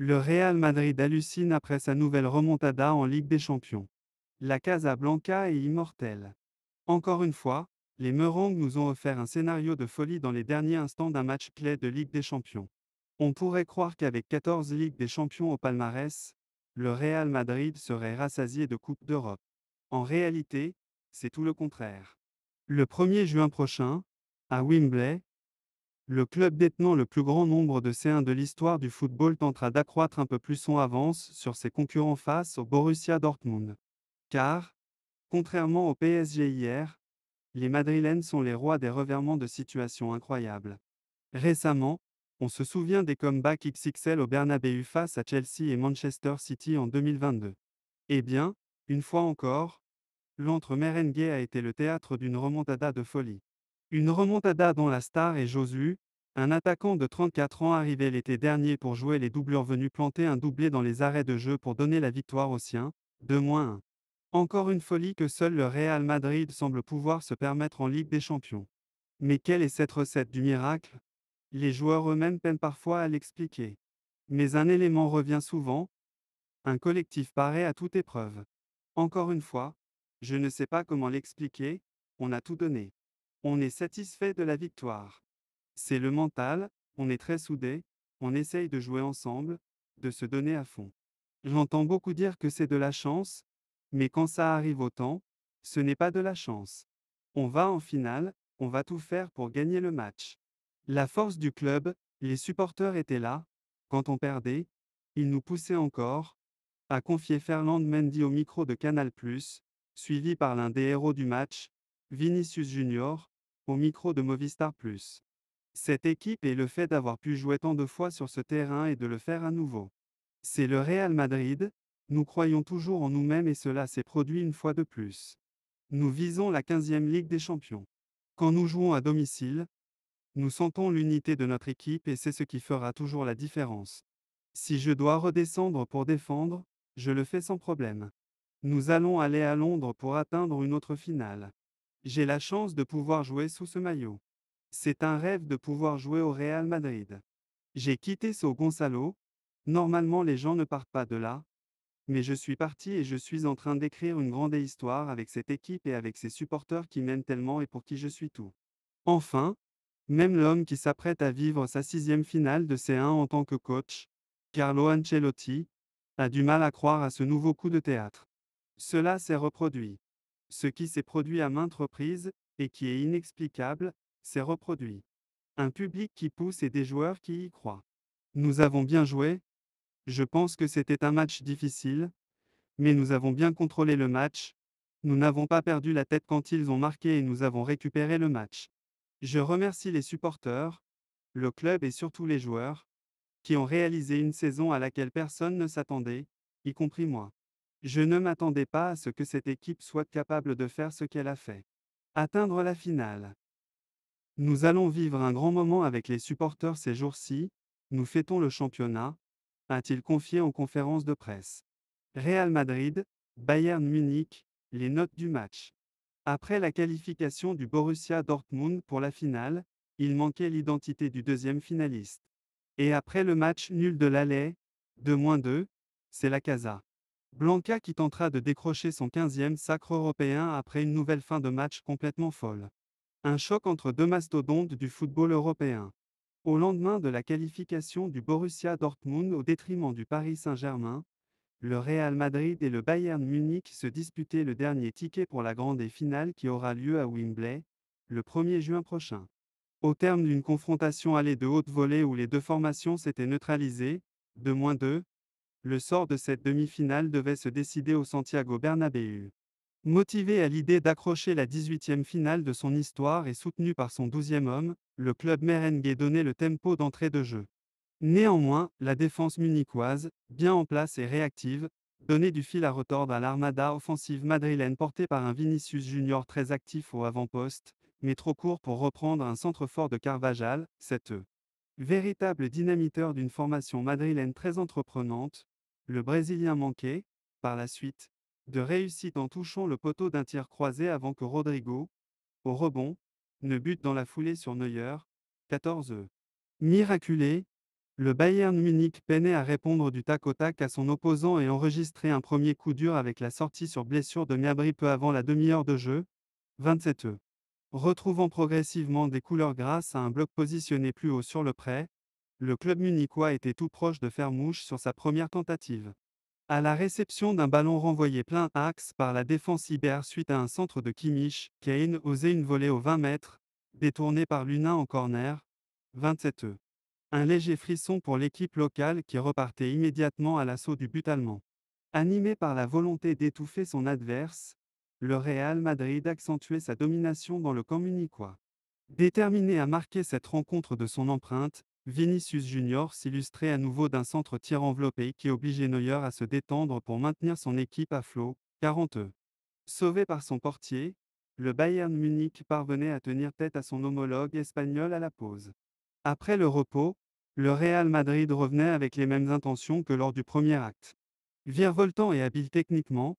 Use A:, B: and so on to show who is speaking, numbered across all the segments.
A: Le Real Madrid hallucine après sa nouvelle remontada en Ligue des Champions. La Casablanca est immortelle. Encore une fois, les Merengues nous ont offert un scénario de folie dans les derniers instants d'un match clé de Ligue des Champions. On pourrait croire qu'avec 14 Ligues des Champions au palmarès, le Real Madrid serait rassasié de Coupes d'Europe. En réalité, c'est tout le contraire. Le 1er juin prochain, à Wembley, le club détenant le plus grand nombre de C1 de l'histoire du football tentera d'accroître un peu plus son avance sur ses concurrents face au Borussia Dortmund. Car, contrairement au PSG hier, les Madrilènes sont les rois des revirements de situation incroyables. Récemment, on se souvient des comebacks XXL au Bernabéu face à Chelsea et Manchester City en 2022. Eh bien, une fois encore, l'antre merengue a été le théâtre d'une remontada de folie. Une remontada dont la star est Josu, un attaquant de 34 ans arrivé l'été dernier pour jouer les doublures venu planter un doublé dans les arrêts de jeu pour donner la victoire aux siens, 2-1. Encore une folie que seul le Real Madrid semble pouvoir se permettre en Ligue des Champions. Mais quelle est cette recette du miracle? Les joueurs eux-mêmes peinent parfois à l'expliquer. Mais un élément revient souvent, un collectif paraît à toute épreuve. Encore une fois, je ne sais pas comment l'expliquer, on a tout donné. On est satisfait de la victoire. C'est le mental, on est très soudés, on essaye de jouer ensemble, de se donner à fond. J'entends beaucoup dire que c'est de la chance, mais quand ça arrive autant, ce n'est pas de la chance. On va en finale, on va tout faire pour gagner le match. La force du club, les supporters étaient là, quand on perdait, ils nous poussaient encore, a confié Ferland Mendy au micro de Canal+, suivi par l'un des héros du match, Vinicius Junior, au micro de Movistar+. Cette équipe est le fait d'avoir pu jouer tant de fois sur ce terrain et de le faire à nouveau. C'est le Real Madrid, nous croyons toujours en nous-mêmes et cela s'est produit une fois de plus. Nous visons la 15e Ligue des Champions. Quand nous jouons à domicile, nous sentons l'unité de notre équipe et c'est ce qui fera toujours la différence. Si je dois redescendre pour défendre, je le fais sans problème. Nous allons aller à Londres pour atteindre une autre finale. J'ai la chance de pouvoir jouer sous ce maillot. C'est un rêve de pouvoir jouer au Real Madrid. J'ai quitté So Gonçalo. Normalement les gens ne partent pas de là, mais je suis parti et je suis en train d'écrire une grande histoire avec cette équipe et avec ces supporters qui m'aiment tellement et pour qui je suis tout. Enfin, même l'homme qui s'apprête à vivre sa 6e finale de C1 en tant que coach, Carlo Ancelotti, a du mal à croire à ce nouveau coup de théâtre. Cela s'est reproduit. Ce qui s'est produit à maintes reprises, et qui est inexplicable, s'est reproduit. Un public qui pousse et des joueurs qui y croient. Nous avons bien joué, je pense que c'était un match difficile, mais nous avons bien contrôlé le match, nous n'avons pas perdu la tête quand ils ont marqué et nous avons récupéré le match. Je remercie les supporters, le club et surtout les joueurs, qui ont réalisé une saison à laquelle personne ne s'attendait, y compris moi. Je ne m'attendais pas à ce que cette équipe soit capable de faire ce qu'elle a fait. Atteindre la finale. Nous allons vivre un grand moment avec les supporters ces jours-ci, nous fêtons le championnat, a-t-il confié en conférence de presse. Real Madrid, Bayern Munich, les notes du match. Après la qualification du Borussia Dortmund pour la finale, il manquait l'identité du deuxième finaliste. Et après le match nul de l'aller, 2-2, c'est la Casa Blanca qui tentera de décrocher son 15e sacre européen après une nouvelle fin de match complètement folle. Un choc entre deux mastodontes du football européen. Au lendemain de la qualification du Borussia Dortmund au détriment du Paris Saint-Germain, le Real Madrid et le Bayern Munich se disputaient le dernier ticket pour la grande finale qui aura lieu à Wembley, le 1er juin prochain. Au terme d'une confrontation allée de haute volée où les deux formations s'étaient neutralisées, 2-2, le sort de cette demi-finale devait se décider au Santiago Bernabéu. Motivé à l'idée d'accrocher la 18e finale de son histoire et soutenu par son 12e homme, le club merengue donnait le tempo d'entrée de jeu. Néanmoins, la défense munichoise, bien en place et réactive, donnait du fil à retordre à l'armada offensive madrilène portée par un Vinicius Junior très actif au avant-poste, mais trop court pour reprendre un centre fort de Carvajal, cet véritable dynamiteur d'une formation madrilène très entreprenante, le Brésilien manquait, par la suite, de réussite en touchant le poteau d'un tir croisé avant que Rodrigo, au rebond, ne bute dans la foulée sur Neuer, 14. Miraculé, Le Bayern Munich peinait à répondre du tac au tac à son opposant et enregistrait un premier coup dur avec la sortie sur blessure de Gnabry peu avant la demi-heure de jeu. 27e. Retrouvant progressivement des couleurs grâce à un bloc positionné plus haut sur le prêt, le club munichois était tout proche de faire mouche sur sa première tentative. À la réception d'un ballon renvoyé plein axe par la défense ibère suite à un centre de Kimmich, Kane osait une volée aux 20 mètres, détournée par Lunin en corner. 27e. Un léger frisson pour l'équipe locale qui repartait immédiatement à l'assaut du but allemand. Animé par la volonté d'étouffer son adverse, le Real Madrid accentuait sa domination dans le camp munichois. Déterminé à marquer cette rencontre de son empreinte, Vinicius Junior s'illustrait à nouveau d'un centre tir enveloppé qui obligeait Neuer à se détendre pour maintenir son équipe à flot. 40. Sauvé par son portier, le Bayern Munich parvenait à tenir tête à son homologue espagnol à la pause. Après le repos, le Real Madrid revenait avec les mêmes intentions que lors du premier acte. Virevoltant et habile techniquement,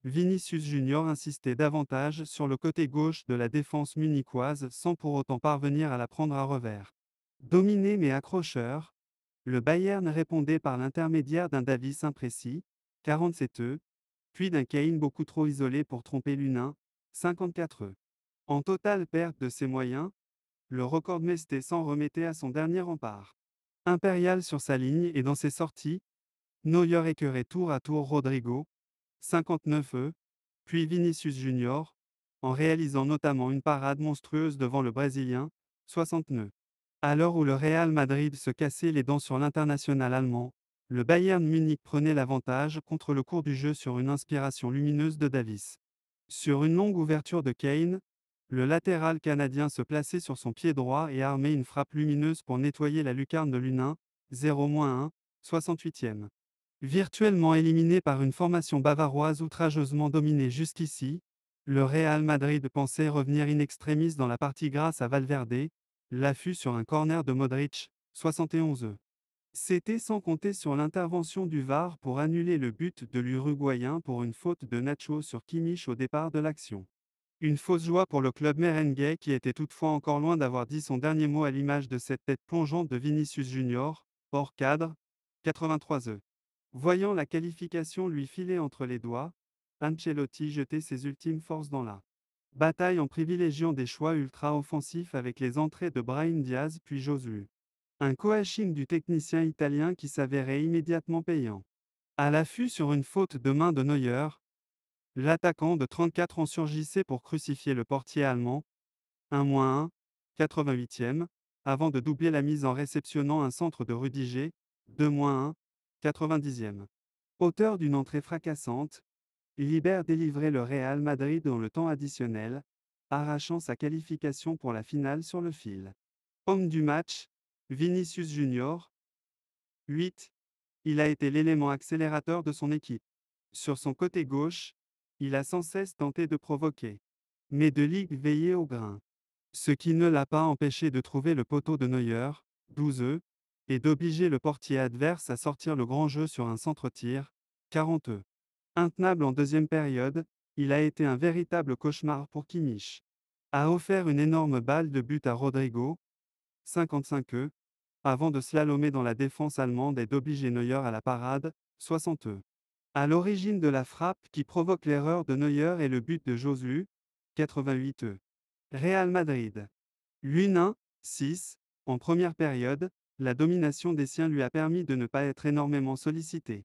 A: Vinicius Junior insistait davantage sur le côté gauche de la défense munichoise sans pour autant parvenir à la prendre à revers. Dominé mais accrocheur, le Bayern répondait par l'intermédiaire d'un Davis imprécis, 47 puis d'un Kane beaucoup trop isolé pour tromper Lunin, 54 En totale perte de ses moyens, le record mesté s'en remettait à son dernier rempart. Impérial sur sa ligne et dans ses sorties, Neuer écœurait tour à tour Rodrigo, 59 puis Vinicius Junior, en réalisant notamment une parade monstrueuse devant le Brésilien, 69. À l'heure où le Real Madrid se cassait les dents sur l'international allemand, le Bayern Munich prenait l'avantage contre le cours du jeu sur une inspiration lumineuse de Davis. Sur une longue ouverture de Kane, le latéral canadien se plaçait sur son pied droit et armait une frappe lumineuse pour nettoyer la lucarne de Lunin, 0-1, 68e. Virtuellement éliminé par une formation bavaroise outrageusement dominée jusqu'ici, le Real Madrid pensait revenir in extremis dans la partie grâce à Valverde, l'affût sur un corner de Modric, 71. C'était sans compter sur l'intervention du VAR pour annuler le but de l'Uruguayen pour une faute de Nacho sur Kimmich au départ de l'action. Une fausse joie pour le club merengue qui était toutefois encore loin d'avoir dit son dernier mot à l'image de cette tête plongeante de Vinicius Junior, hors cadre, 83e. Voyant la qualification lui filer entre les doigts, Ancelotti jetait ses ultimes forces dans la bataille en privilégiant des choix ultra-offensifs avec les entrées de Brahim Diaz puis Josu. Un coaching du technicien italien qui s'avérait immédiatement payant. À l'affût sur une faute de main de Neuer, l'attaquant de 34 ans surgissait pour crucifier le portier allemand, 1-1, 88e, avant de doubler la mise en réceptionnant un centre de Rudiger, 2-1, 90e. Auteur d'une entrée fracassante, Libert délivrait le Real Madrid dans le temps additionnel, arrachant sa qualification pour la finale sur le fil. Homme du match, Vinicius Junior, 8. Il a été l'élément accélérateur de son équipe. Sur son côté gauche, il a sans cesse tenté de provoquer. Mais de Ligt veillait au grain. Ce qui ne l'a pas empêché de trouver le poteau de Neuer, 12 et d'obliger le portier adverse à sortir le grand jeu sur un centre-tir, 40 Intenable en deuxième période, il a été un véritable cauchemar pour Kimmich. A offert une énorme balle de but à Rodrigo, 55 avant de slalomer dans la défense allemande et d'obliger Neuer à la parade, 60 À l'origine de la frappe qui provoque l'erreur de Neuer et le but de Josu, 88 Real Madrid. Lunin, 6. En première période, la domination des siens lui a permis de ne pas être énormément sollicité.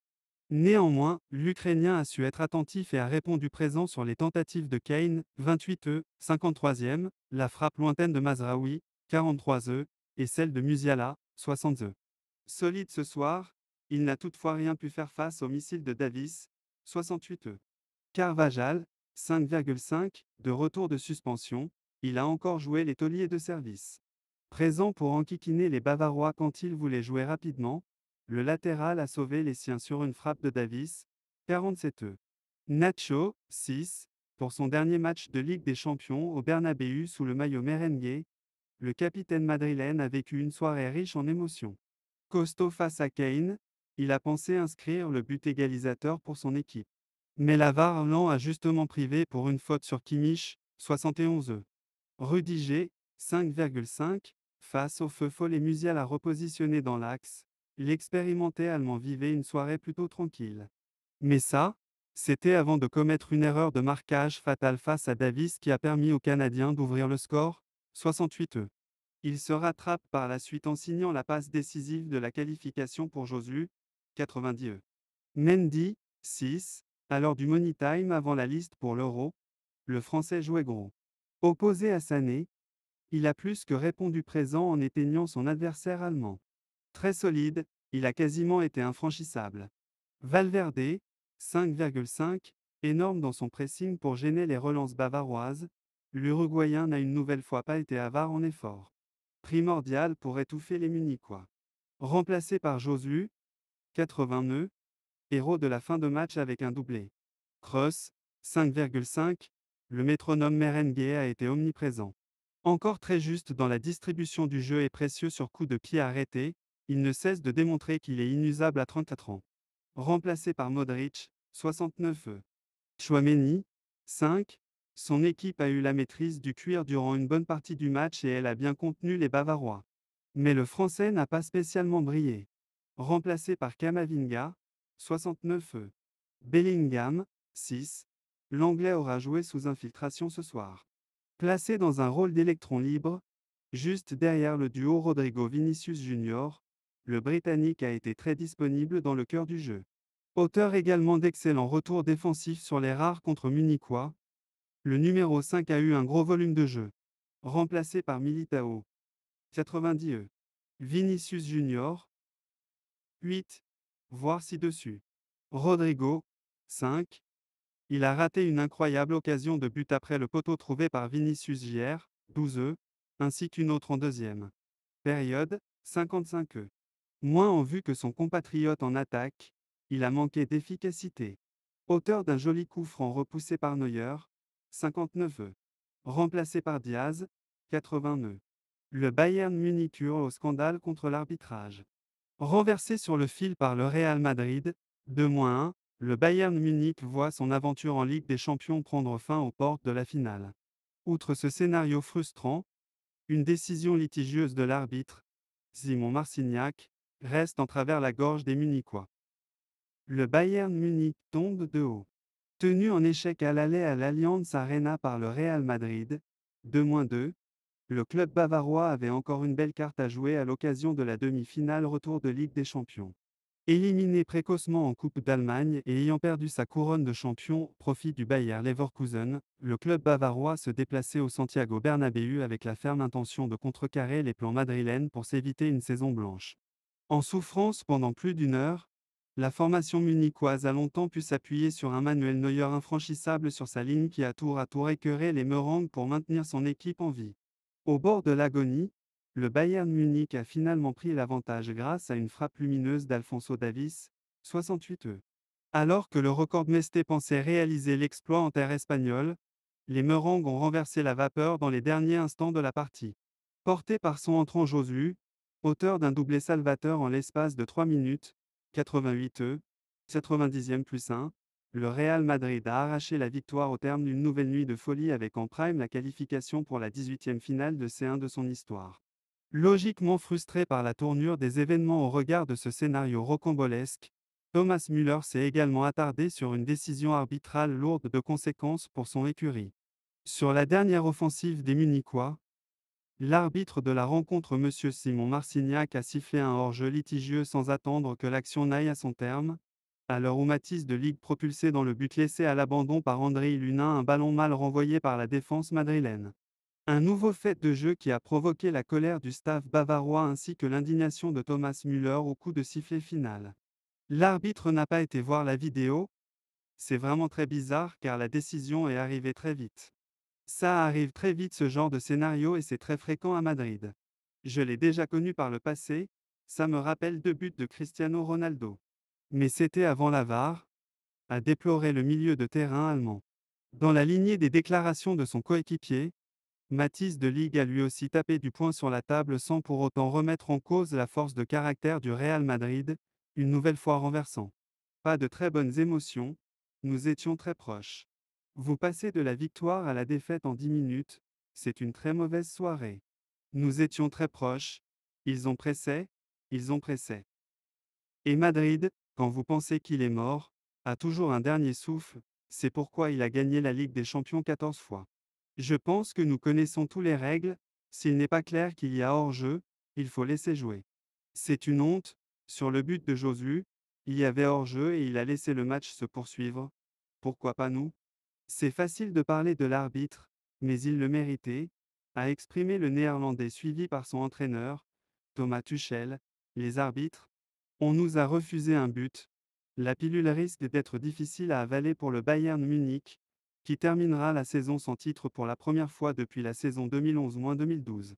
A: Néanmoins, l'Ukrainien a su être attentif et a répondu présent sur les tentatives de Kane, 28 53e, la frappe lointaine de Mazraoui, 43 et celle de Musiala, 60 Solide ce soir, il n'a toutefois rien pu faire face au missile de Davis, 68 Carvajal, 5,5, de retour de suspension, il a encore joué les tauliers de service. Présent pour enquiquiner les Bavarois quand ils voulaient jouer rapidement, le latéral a sauvé les siens sur une frappe de Davis, 47 Nacho, 6, pour son dernier match de Ligue des Champions au Bernabéu sous le maillot merengue, le capitaine madrilène a vécu une soirée riche en émotions. Costaud face à Kane, il a pensé inscrire le but égalisateur pour son équipe. Mais la VAR l'en a justement privé pour une faute sur Kimmich, 71 Rudiger, 5,5, face au feu follet Musiala repositionné dans l'axe, L'expérimenté Allemand vivait une soirée plutôt tranquille. Mais ça, c'était avant de commettre une erreur de marquage fatale face à Davis qui a permis aux Canadiens d'ouvrir le score, 68-E. Il se rattrape par la suite en signant la passe décisive de la qualification pour Josu, 90-E. Mendy, 6, à l'heure du money time avant la liste pour l'Euro, le Français jouait gros. Opposé à Sané, il a plus que répondu présent en éteignant son adversaire allemand. Très solide, il a quasiment été infranchissable. Valverde, 5,5, énorme dans son pressing pour gêner les relances bavaroises, l'Uruguayen n'a une nouvelle fois pas été avare en effort. Primordial pour étouffer les Munichois. Remplacé par Josu, 80 nœuds, héros de la fin de match avec un doublé. Kroos, 5,5, le métronome merengue a été omniprésent. Encore très juste dans la distribution du jeu et précieux sur coup de pied arrêté, il ne cesse de démontrer qu'il est inusable à 34 ans. Remplacé par Modric, 69. Tchouaméni, 5. Son équipe a eu la maîtrise du cuir durant une bonne partie du match et elle a bien contenu les Bavarois. Mais le Français n'a pas spécialement brillé. Remplacé par Kamavinga, 69. Bellingham, 6. L'Anglais aura joué sous infiltration ce soir. Placé dans un rôle d'électron libre, juste derrière le duo Rodrigo-Vinicius Junior, le Britannique a été très disponible dans le cœur du jeu. Auteur également d'excellents retours défensifs sur les rares contre munichois, le numéro 5 a eu un gros volume de jeu. Remplacé par Militao, 90 Vinicius Junior, 8. Voir ci-dessus. Rodrigo, 5. Il a raté une incroyable occasion de but après le poteau trouvé par Vinicius Jr, 12, ainsi qu'une autre en deuxième période, 55. Moins en vue que son compatriote en attaque, il a manqué d'efficacité. Auteur d'un joli coup franc repoussé par Neuer, 59. Remplacé par Diaz, 80. Le Bayern Munich hurle au scandale contre l'arbitrage. Renversé sur le fil par le Real Madrid, 2-1, le Bayern Munich voit son aventure en Ligue des Champions prendre fin aux portes de la finale. Outre ce scénario frustrant, une décision litigieuse de l'arbitre, Simon Marcignac, reste en travers la gorge des Munichois. Le Bayern Munich tombe de haut. Tenu en échec à l'aller à l'Allianz Arena par le Real Madrid, 2-2, le club bavarois avait encore une belle carte à jouer à l'occasion de la demi-finale retour de Ligue des Champions. Éliminé précocement en Coupe d'Allemagne et ayant perdu sa couronne de champion au profit du Bayer Leverkusen, le club bavarois se déplaçait au Santiago Bernabéu avec la ferme intention de contrecarrer les plans madrilènes pour s'éviter une saison blanche. En souffrance pendant plus d'une heure, la formation munichoise a longtemps pu s'appuyer sur un Manuel Neuer infranchissable sur sa ligne qui a tour à tour écœuré les Merengues pour maintenir son équipe en vie. Au bord de l'agonie, le Bayern Munich a finalement pris l'avantage grâce à une frappe lumineuse d'Alphonso Davies, 68. Alors que le recordmesté pensait réaliser l'exploit en terre espagnole, les Merengues ont renversé la vapeur dans les derniers instants de la partie. Porté par son entrant Josu, auteur d'un doublé salvateur en l'espace de 3 minutes, 88 90e plus 1, le Real Madrid a arraché la victoire au terme d'une nouvelle nuit de folie avec en prime la qualification pour la 18e finale de C1 de son histoire. Logiquement frustré par la tournure des événements au regard de ce scénario rocambolesque, Thomas Müller s'est également attardé sur une décision arbitrale lourde de conséquences pour son écurie. Sur la dernière offensive des Munichois, l'arbitre de la rencontre M. Simon Marcignac a sifflé un hors-jeu litigieux sans attendre que l'action n'aille à son terme, à l'heure où Matisse de Ligue propulsé dans le but laissé à l'abandon par André Lunin un ballon mal renvoyé par la défense madrilène. Un nouveau fait de jeu qui a provoqué la colère du staff bavarois ainsi que l'indignation de Thomas Müller au coup de sifflet final. L'arbitre n'a pas été voir la vidéo, c'est vraiment très bizarre car la décision est arrivée très vite. Ça arrive très vite ce genre de scénario et c'est très fréquent à Madrid. Je l'ai déjà connu par le passé, ça me rappelle 2 buts de Cristiano Ronaldo. Mais c'était avant la VAR, a déploré le milieu de terrain allemand. Dans la lignée des déclarations de son coéquipier, Matisse de Ligue a lui aussi tapé du poing sur la table sans pour autant remettre en cause la force de caractère du Real Madrid, une nouvelle fois renversant. Pas de très bonnes émotions, nous étions très proches. Vous passez de la victoire à la défaite en 10 minutes, c'est une très mauvaise soirée. Nous étions très proches, ils ont pressé. Et Madrid, quand vous pensez qu'il est mort, a toujours un dernier souffle, c'est pourquoi il a gagné la Ligue des Champions 14 fois. Je pense que nous connaissons tous les règles, s'il n'est pas clair qu'il y a hors-jeu, il faut laisser jouer. C'est une honte, sur le but de Josu, il y avait hors-jeu et il a laissé le match se poursuivre. Pourquoi pas nous? C'est facile de parler de l'arbitre, mais il le méritait, a exprimé le Néerlandais suivi par son entraîneur, Thomas Tuchel. Les arbitres, on nous a refusé un but. La pilule risque d'être difficile à avaler pour le Bayern Munich, qui terminera la saison sans titre pour la première fois depuis la saison 2011-2012.